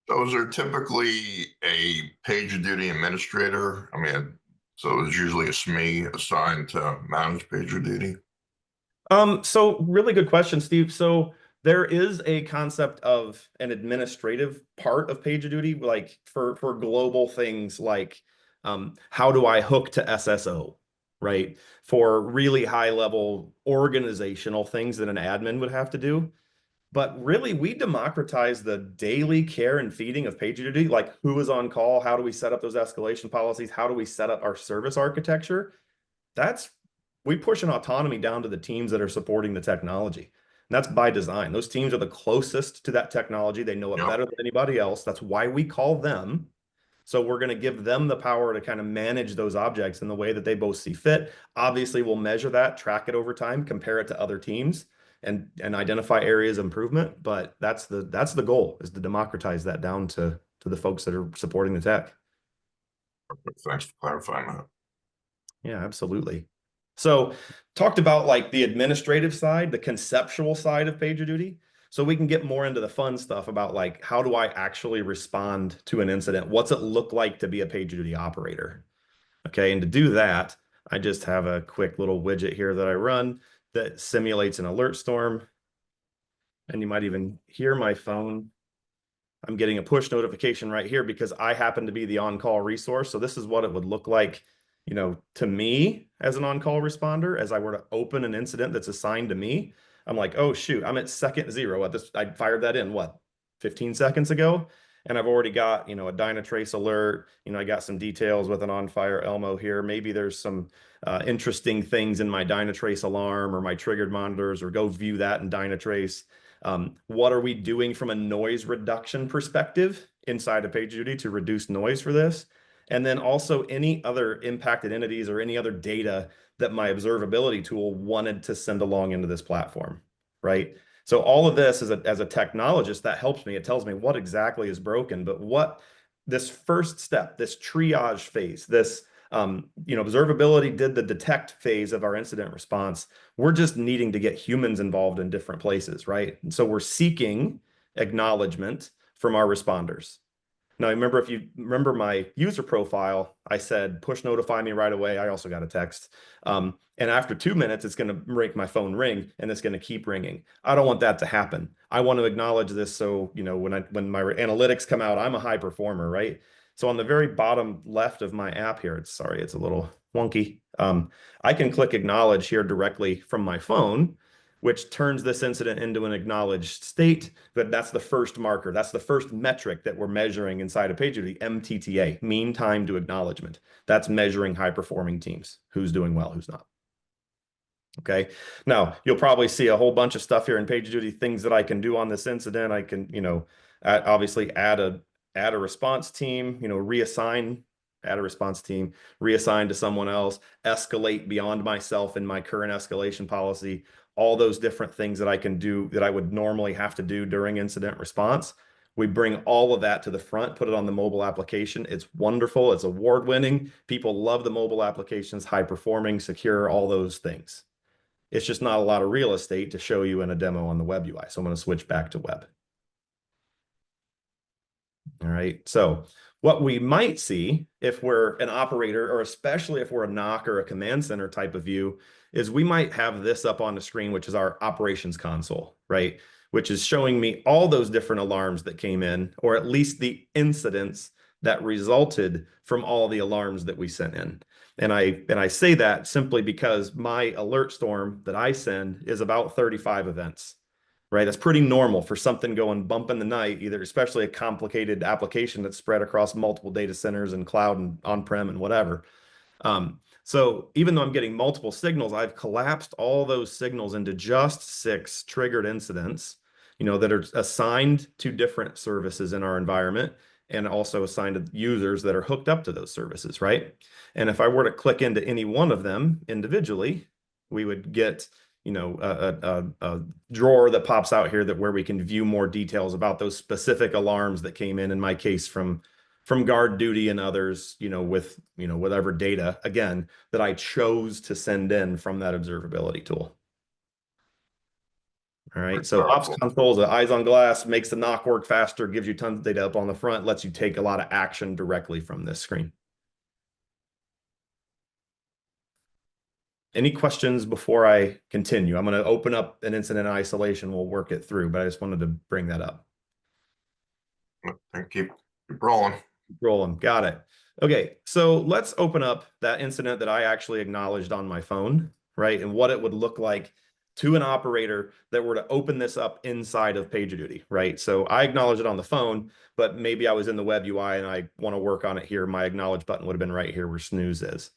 So is there typically a PagerDuty administrator? I mean, so it's usually a SME assigned to manage PagerDuty?
So really good question, Steve. So there is a concept of an administrative part of PagerDuty, like for global things like how do I hook to SSO, right? For really high level organizational things that an admin would have to do. But really, we democratize the daily care and feeding of PagerDuty, like who is on call, how do we set up those escalation policies, how do we set up our service architecture. We push an autonomy down to the teams that are supporting the technology. And that's by design. Those teams are the closest to that technology. They know it
Yep.
better than anybody else. That's why we call them. So we're going to give them the power to kind of manage those objects in the way that they both see fit. Obviously, we'll measure that, track it over time, compare it to other teams, and identify areas of improvement. But that's the goal, is to democratize that down to the folks that are supporting the tech.
Thanks for clarifying that.
Yeah, absolutely. So talked about like the administrative side, the conceptual side of PagerDuty. So we can get more into the fun stuff about like, how do I actually respond to an incident? What's it look like to be a PagerDuty operator? Okay, and to do that, I just have a quick little widget here that I run that simulates an alert storm. And you might even hear my phone. I'm getting a push notification right here because I happen to be the on-call resource. So this is what it would look like, you know, to me as an on-call responder. As I were to open an incident that's assigned to me, I'm like, oh shoot, I'm at second 0 at this. I fired that in, what, 15 seconds ago? And I've already got, you know, a Dynatrace alert. You know, I got some details with an on-fire Elmo here. Maybe there's some interesting things in my Dynatrace alarm or my triggered monitors, or go view that in Dynatrace. What are we doing from a noise reduction perspective inside of PagerDuty to reduce noise for this? And then also any other impacted entities or any other data that my observability tool wanted to send along into this platform, right? So all of this as a technologist, that helps me. It tells me what exactly is broken, but what this first step, this triage phase, this you know, observability did the detect phase of our incident response. We're just needing to get humans involved in different places, right? And so we're seeking acknowledgement from our responders. Now, remember, if you remember my user profile, I said, push notify me right away. I also got a text. And after 2 minutes, it's going to make my phone ring, and it's going to keep ringing. I don't want that to happen. I want to acknowledge this. So, you know, when my analytics come out, I'm a high performer, right? So on the very bottom left of my app here, it's a little wonky. I can click acknowledge here directly from my phone, which turns this incident into an acknowledged state. But that's the first marker. That's the first metric that we're measuring inside of PagerDuty, MTTA, mean time to acknowledgement. That's measuring high-performing teams, who's doing well, who's not. Okay, now you'll probably see a whole bunch of stuff here in PagerDuty, things that I can do on this incident. I can, you know, obviously add a response team, you know, add a response team, reassign to someone else, escalate beyond myself in my current escalation policy, all those different things that I can do that I would normally have to do during incident response. We bring all of that to the front, put it on the mobile application. It's wonderful. It's award-winning. People love the mobile applications, high-performing, secure, all those things. It's just not a lot of real estate to show you in a demo on the web UI. So I'm going to switch back to web. All right. So what we might see if we're an operator, or especially if we're a NOC or a command center type of view, is we might have this up on the screen, which is our operations console, right? Which is showing me all those different alarms that came in, or at least the incidents that resulted from all the alarms that we sent in. And I say that simply because my alert storm that I send is about 35 events, right? That's pretty normal for something going bump in the night, either, especially a complicated application that's spread across multiple data centers and cloud and on-prem and whatever. So even though I'm getting multiple signals, I've collapsed all those signals into just 6 triggered incidents, you know, that are assigned to different services in our environment, and also assigned to users that are hooked up to those services, right? And if I were to click into any one of them individually, we would get, you know, a drawer that pops out here where we can view more details about those specific alarms that came in my case, from guard duty and others, you know, with, you know, whatever data, again, that I chose to send in from that observability tool. All right, so ops console, the eyes on glass, makes the knock work faster, gives you tons of data up on the front, lets you take a lot of action directly from this screen. Any questions before I continue? I'm going to open up an incident isolation. We'll work it through, but I just wanted to bring that up.
Keep rolling.
Rolling. Got it. Okay, so let's open up that incident that I actually acknowledged on my phone, right? And what it would look like to an operator that were to open this up inside of PagerDuty, right? So I acknowledge it on the phone, but maybe I was in the web UI and I want to work on it here. My acknowledge button would have been right here where snooze is.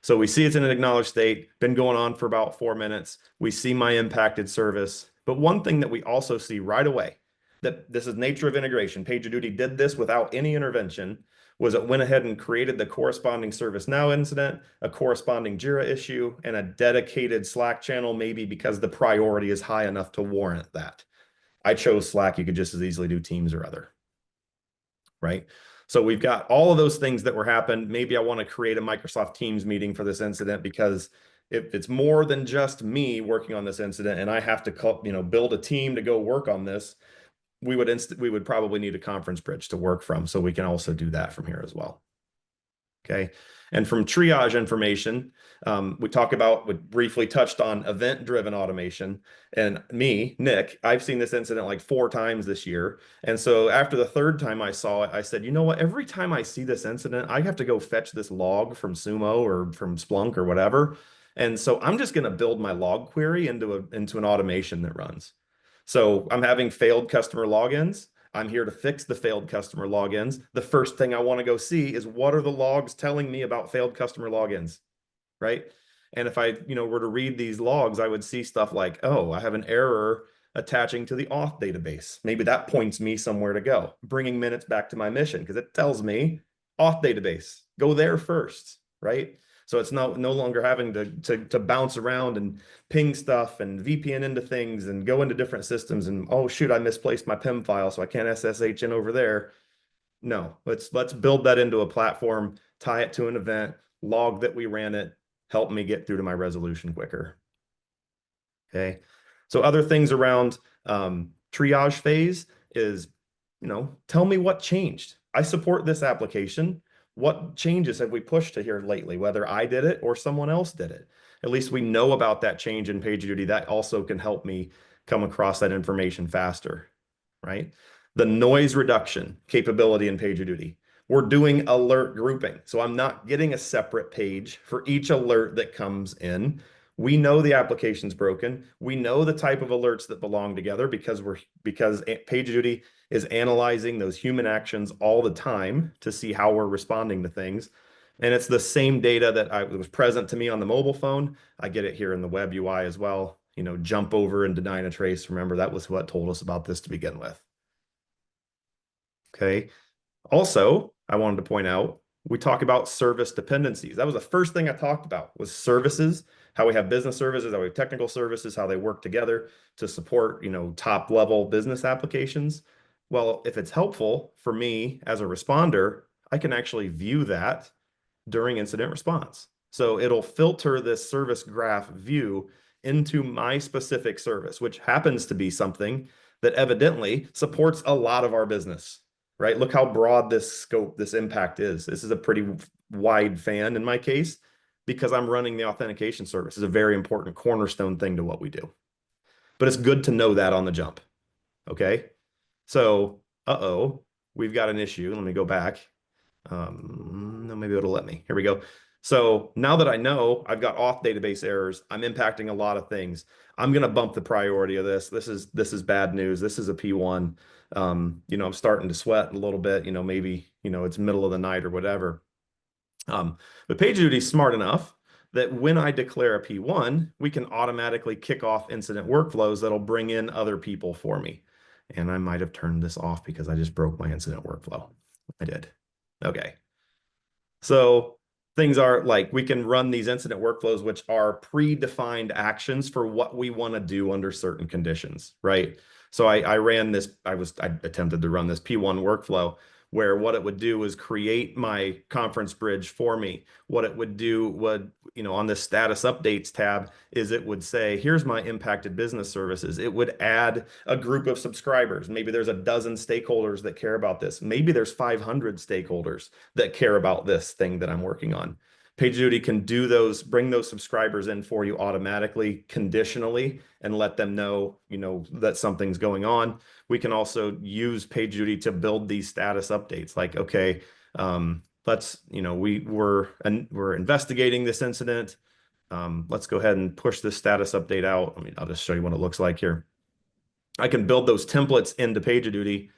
So we see it's in an acknowledged state, been going on for about 4 minutes. We see my impacted service. But one thing that we also see right away, that this is nature of integration. PagerDuty did this without any intervention, was it went ahead and created the corresponding ServiceNow incident, a corresponding Jira issue, and a dedicated Slack channel, maybe because the priority is high enough to warrant that. I chose Slack. You could just as easily do Teams or other, right? So we've got all of those things that were happening. Maybe I want to create a Microsoft Teams meeting for this incident because if it's more than just me working on this incident and I have to build a team to go work on this, we would probably need a conference bridge to work from. So we can also do that from here as well. Okay. And from triage information, we briefly touched on event-driven automation. And me, Nick, I've seen this incident like 4 times this year. And so after the 3rd time I saw it, I said, you know what? Every time I see this incident, I have to go fetch this log from Sumo or from Splunk or whatever. And so I'm just going to build my log query into an automation that runs. So I'm having failed customer logins. I'm here to fix the failed customer logins. The first thing I want to go see is what are the logs telling me about failed customer logins, right? And if I, were to read these logs, I would see stuff like, oh, I have an error attaching to the auth database. Maybe that points me somewhere to go, bringing minutes back to my mission because it tells me auth database, go there first, right? So it's no longer having to bounce around and ping stuff and VPN into things and go into different systems and, oh, shoot, I misplaced my PIM file, so I can't SSH in over there. No, let's build that into a platform, tie it to an event, log that we ran it, help me get through to my resolution quicker. Okay. So other things around triage phase is, tell me what changed. I support this application. What changes have we pushed to here lately, whether I did it or someone else did it? At least we know about that change in PagerDuty. That also can help me come across that information faster, right? The noise reduction capability in PagerDuty. We're doing alert grouping. So I'm not getting a separate page for each alert that comes in. We know the application's broken. We know the type of alerts that belong together because PagerDuty is analyzing those human actions all the time to see how we're responding to things. And it's the same data that was present to me on the mobile phone. I get it here in the web UI as well. Jump over and deny a trace. Remember, that was what told us about this to begin with. Okay. Also, I wanted to point out, we talk about service dependencies. That was the first thing I talked about was services, how we have business services, how we have technical services, how they work together to support, top level business applications. Well, if it's helpful for me as a responder, I can actually view that during incident response. So it'll filter this service graph view into my specific service, which happens to be something that evidently supports a lot of our business, right? Look how broad this scope, this impact is. This is a pretty wide fan in my case, because I'm running the authentication service. It's a very important cornerstone thing to what we do. But it's good to know that on the jump, okay? So, we've got an issue. Let me go back. No, maybe it'll let me. Here we go. So now that I know I've got auth database errors, I'm impacting a lot of things. I'm going to bump the priority of this. This is bad news. This is a P1. I'm starting to sweat a little bit, maybe, it's middle of the night or whatever. But PagerDuty is smart enough that when I declare a P1, we can automatically kick off incident workflows that'll bring in other people for me. And I might have turned this off because I just broke my incident workflow. I did. Okay. So things are like we can run these incident workflows, which are predefined actions for what we want to do under certain conditions, right? So I ran this, I attempted to run this P1 workflow where what it would do was create my conference bridge for me. What it would do would, on the status updates tab is it would say, here's my impacted business services. It would add a group of subscribers. Maybe there's a dozen stakeholders that care about this. Maybe there's 500 stakeholders that care about this thing that I'm working on. PagerDuty can do those, bring those subscribers in for you automatically, conditionally, and let them know, that something's going on. We can also use PagerDuty to build these status updates. Like, okay, we're investigating this incident. Let's go ahead and push this status update out. I'll just show you what it looks like here. I can build those templates into PagerDuty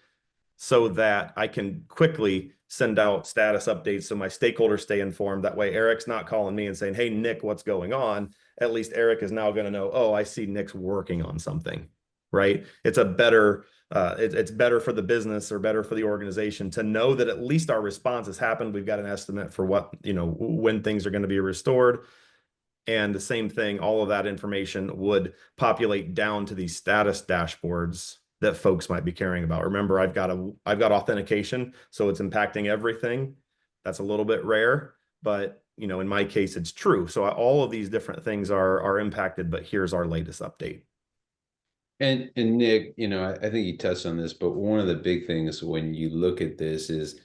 so that I can quickly send out status updates so my stakeholders stay informed. That way Eric's not calling me and saying, hey, Nick, what's going on? At least Eric is now going to know, oh, I see Nick's working on something, right? It's a better, it's better for the business or better for the organization to know that at least our response has happened. We've got an estimate for what, when things are going to be restored. And the same thing, all of that information would populate down to these status dashboards that folks might be caring about. Remember, I've got authentication, so it's impacting everything. That's a little bit rare, but in my case, it's true. So all of these different things are impacted, but here's our latest update.
And Nick, I think you touched on this, but one of the big things when you look at this is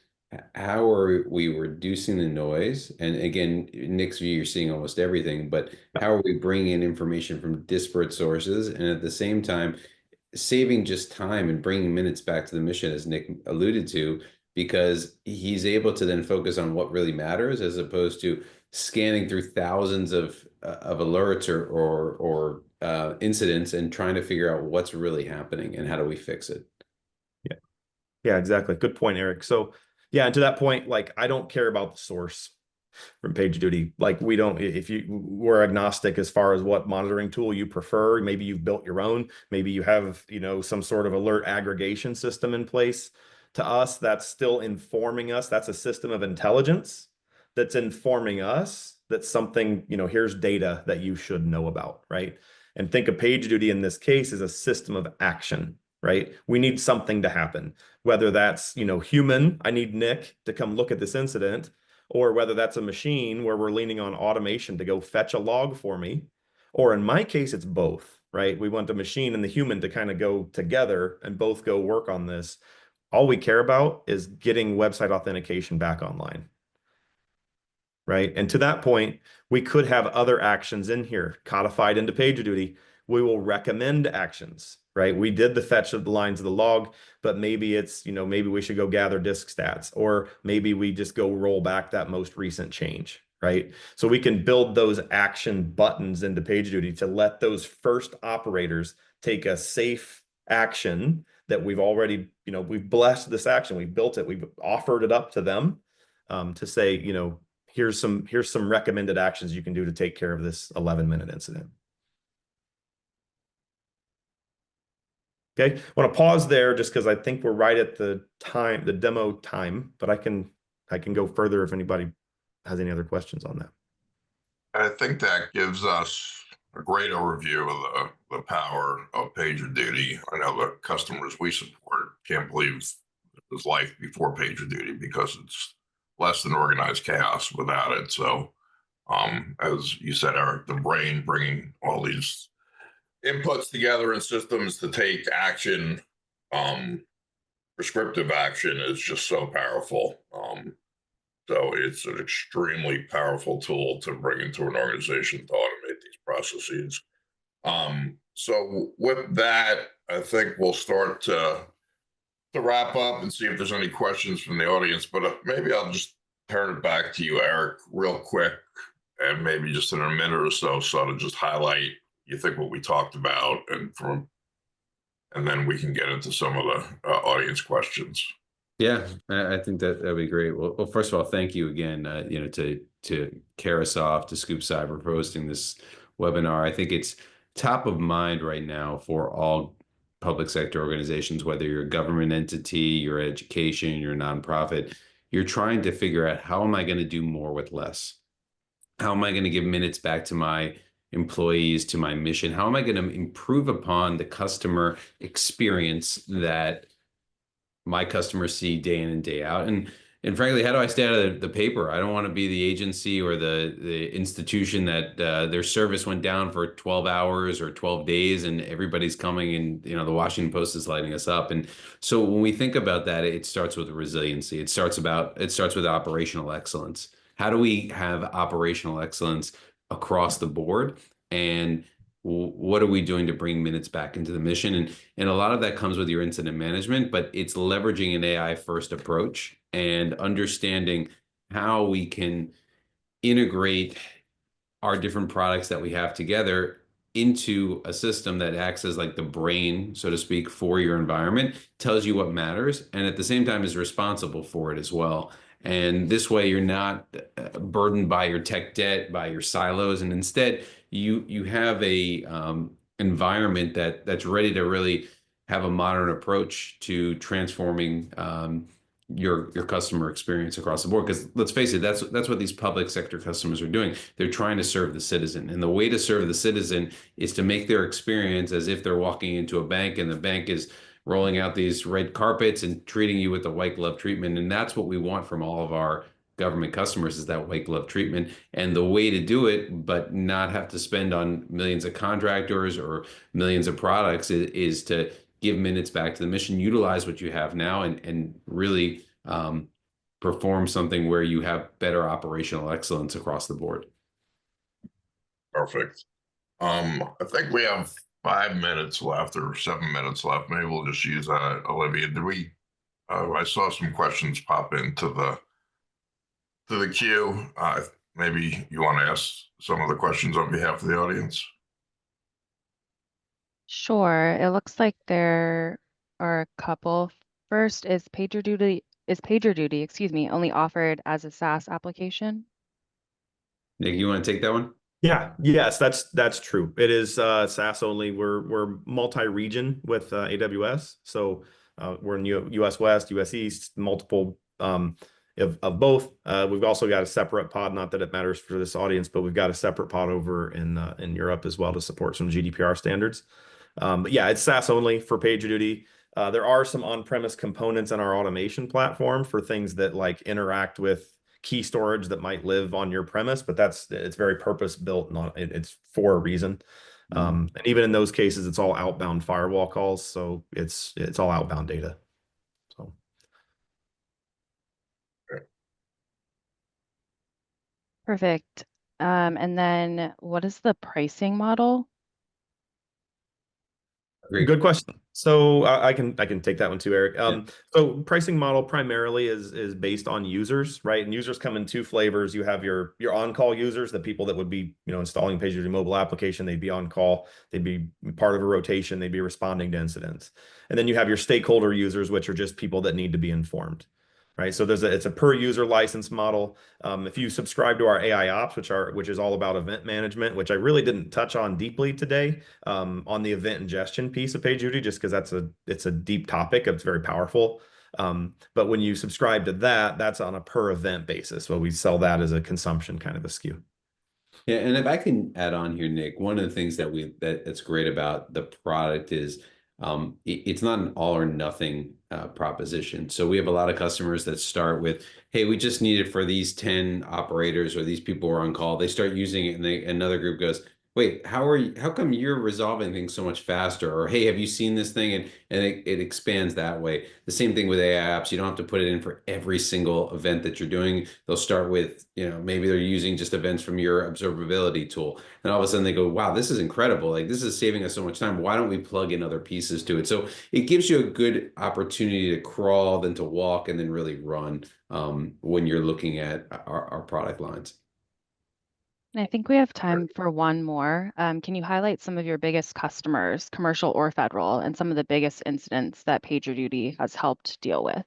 how are we reducing the noise? And again, Nick's view, you're seeing almost everything, but how are we bringing in information from disparate sources and at the same time saving just time and bringing minutes back to the mission, as Nick alluded to, because he's able to then focus on what really matters as opposed to scanning through thousands of alerts or incidents and trying to figure out what's really happening and how do we fix it.
Yeah, exactly. Good point, Eric. So yeah, and to that point, like I don't care about the source from PagerDuty. Like we're agnostic as far as what monitoring tool you prefer. Maybe you've built your own, maybe you have, some sort of alert aggregation system in place. To us, that's still informing us. That's a system of intelligence that's informing us that something, here's data that you should know about, right? And think of PagerDuty in this case as a system of action, right? We need something to happen, whether that's, human, I need Nick to come look at this incident, or whether that's a machine where we're leaning on automation to go fetch a log for me. Or in my case, it's both, right? We want the machine and the human to kind of go together and both go work on this. All we care about is getting website authentication back online, right? And to that point, we could have other actions in here codified into PagerDuty. We will recommend actions, right? We did the fetch of the lines of the log, but maybe it's, maybe we should go gather disk stats, or maybe we just go roll back that most recent change, right? So we can build those action buttons into PagerDuty to let those first operators take a safe action that we've already, we've blessed this action, we've built it, we've offered it up to them to say, here's some recommended actions you can do to take care of this 11-minute incident. Okay, I want to pause there just because I think we're right at the demo time, but I can go further if anybody has any other questions on that.
I think that gives us a great overview of the power of PagerDuty. I know the customers we support can't believe it was life before PagerDuty because it's less than organized chaos without it. So, as you said, Eric, the brain bringing all these inputs together in systems to take action, prescriptive action is just so powerful. So it's an extremely powerful tool to bring into an organization to automate these processes. So with that, I think we'll start to wrap up and see if there's any questions from the audience, but maybe I'll just turn it back to you, Eric, real quick, and maybe just in a minute or so, to just highlight, you think, what we talked about, and then we can get into some of the audience questions.
Yeah, I think that'd be great. Well, first of all, thank you again, to Carasoft, to Scoop Cyber for hosting this webinar. I think it's top of mind right now for all public sector organizations, whether you're a government entity, your education, your nonprofit. You're trying to figure out, how am I going to do more with less? How am I going to give minutes back to my employees, to my mission? How am I going to improve upon the customer experience that my customers see day in and day out? And frankly, how do I stay out of the paper? I don't want to be the agency or the institution that their service went down for 12 hours or 12 days and everybody's coming and, the Washington Post is lighting us up. And so when we think about that, it starts with resiliency. It starts with operational excellence. How do we have operational excellence across the board? And what are we doing to bring minutes back into the mission? And a lot of that comes with your incident management, but it's leveraging an AI first approach and understanding how we can integrate our different products that we have together into a system that acts as like the brain, so to speak, for your environment, tells you what matters, and at the same time is responsible for it as well. And this way, you're not burdened by your tech debt, by your silos, and instead, you have a environment that's ready to really have a modern approach to transforming your customer experience across the board. Because let's face it, that's what these public sector customers are doing. They're trying to serve the citizen, and the way to serve the citizen is to make their experience as if they're walking into a bank, and the bank is rolling out these red carpets and treating you with a white glove treatment. And that's what we want from all of our government customers, is that white glove treatment. And the way to do it, but not have to spend on millions of contractors or millions of products, is to give minutes back to the mission, utilize what you have now, and really perform something where you have better operational excellence across the board.
Perfect. I think we have 5 minutes left or 7 minutes left. Maybe we'll just use Olivia. Did we? I saw some questions pop into the queue. Maybe you want to ask some of the questions on behalf of the audience.
Sure. It looks like there are a couple. First, is PagerDuty, excuse me, only offered as a SaaS application?
Nick, you want to take that one?
Yeah, yes, that's true. It is SaaS only. We're multi-region with AWS, so we're in US West, US East, multiple of both. We've also got a separate pod, not that it matters for this audience, but we've got a separate pod over in Europe as well to support some GDPR standards. But yeah, it's SaaS only for PagerDuty. There are some on-premise components in our automation platform for things that like interact with key storage that might live on your premise, but it's very purpose built, it's for a reason. And even in those cases, it's all outbound firewall calls, so it's all outbound data. So
Perfect. And then what is the pricing model?
good question. So I can take that one too, Eric. So pricing model primarily is based on users, right? And users come in two flavors. You have your on-call users, the people that would be installing PagerDuty mobile application. They'd be on call. They'd be part of a rotation. They'd be responding to incidents. And then you have your stakeholder users, which are just people that need to be informed. Right, so it's a per user license model. If you subscribe to our AI Ops, which is all about event management, which I really didn't touch on deeply today, on the event ingestion piece of PagerDuty, just because it's a deep topic. It's very powerful. But when you subscribe to that, that's on a per event basis. So we sell that as a consumption kind of a SKU.
Yeah, and if I can add on here, Nick, one of the things that's great about the product is it's not an all or nothing proposition. So we have a lot of customers that start with, hey, we just need it for these 10 operators, or these people who are on call. They start using it, and another group goes, wait, how come you're resolving things so much faster? Or, hey, have you seen this thing? And it expands that way. The same thing with AI apps. You don't have to put it in for every single event that you're doing. They'll start with, maybe they're using just events from your observability tool. And all of a sudden they go, wow, this is incredible. Like, this is saving us so much time. Why don't we plug in other pieces to it? So it gives you a good opportunity to crawl, then to walk, and then really run when you're looking at our product lines.
I think we have time for one more. Can you highlight some of your biggest customers, commercial or federal, and some of the biggest incidents that PagerDuty has helped deal with?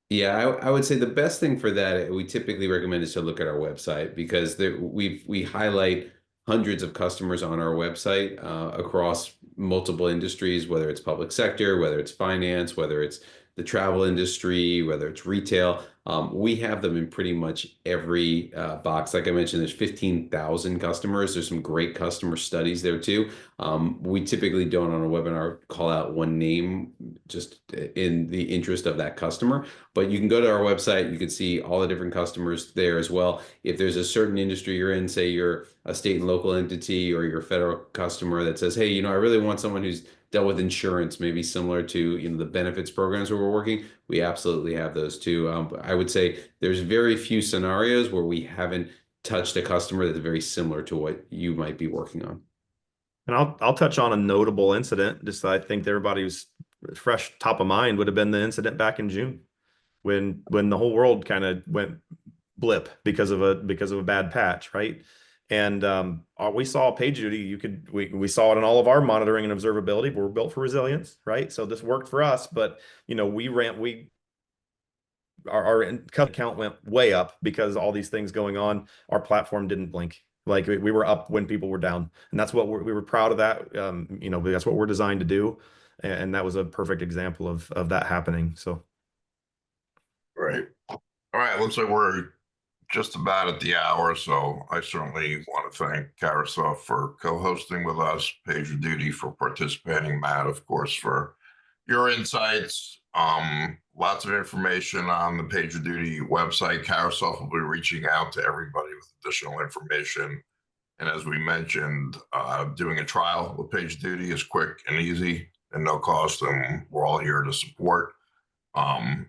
Yeah, I would say the best thing for that, we typically recommend, is to look at our website, because we highlight hundreds of customers on our website across multiple industries, whether it's public sector, whether it's finance, whether it's the travel industry, whether it's retail. We have them in pretty much every box. Like I mentioned, there's 15,000 customers. There's some great customer studies there too. We typically don't, on a webinar, call out one name, just in the interest of that customer. But you can go to our website. You can see all the different customers there as well. If there's a certain industry you're in, say you're a state and local entity, or you're a federal customer that says, hey, I really want someone who's dealt with insurance, maybe similar to the benefits programs where we're working, we absolutely have those too. I would say there's very few scenarios where we haven't touched a customer that's very similar to what you might be working on.
And I'll touch on a notable incident. Just I think everybody who's fresh top of mind would have been the incident back in June, when the whole world kind of went blip because of a bad patch, right? And we saw PagerDuty. We saw it in all of our monitoring and observability. But we're built for resilience, right? So this worked for us. But our count went way up because all these things going on. Our platform didn't blink. Like we were up when people were down, and that's what we were proud of that. That's what we're designed to do, and that was a perfect example of that happening. So,
Right. All right. Looks like we're just about at the hour, so I certainly want to thank Carousel for co-hosting with us, PagerDuty for participating, Matt, of course, for your insights. Lots of information on the PagerDuty website. Carousel will be reaching out to everybody with additional information. And as we mentioned, doing a trial with PagerDuty is quick and easy and no cost, and we're all here to support. And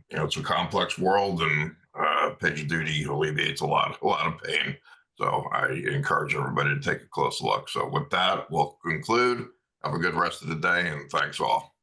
it's a complex world, and PagerDuty alleviates a lot of pain. So I encourage everybody to take a close look. So with that, we'll conclude. Have a good rest of the day, and thanks all.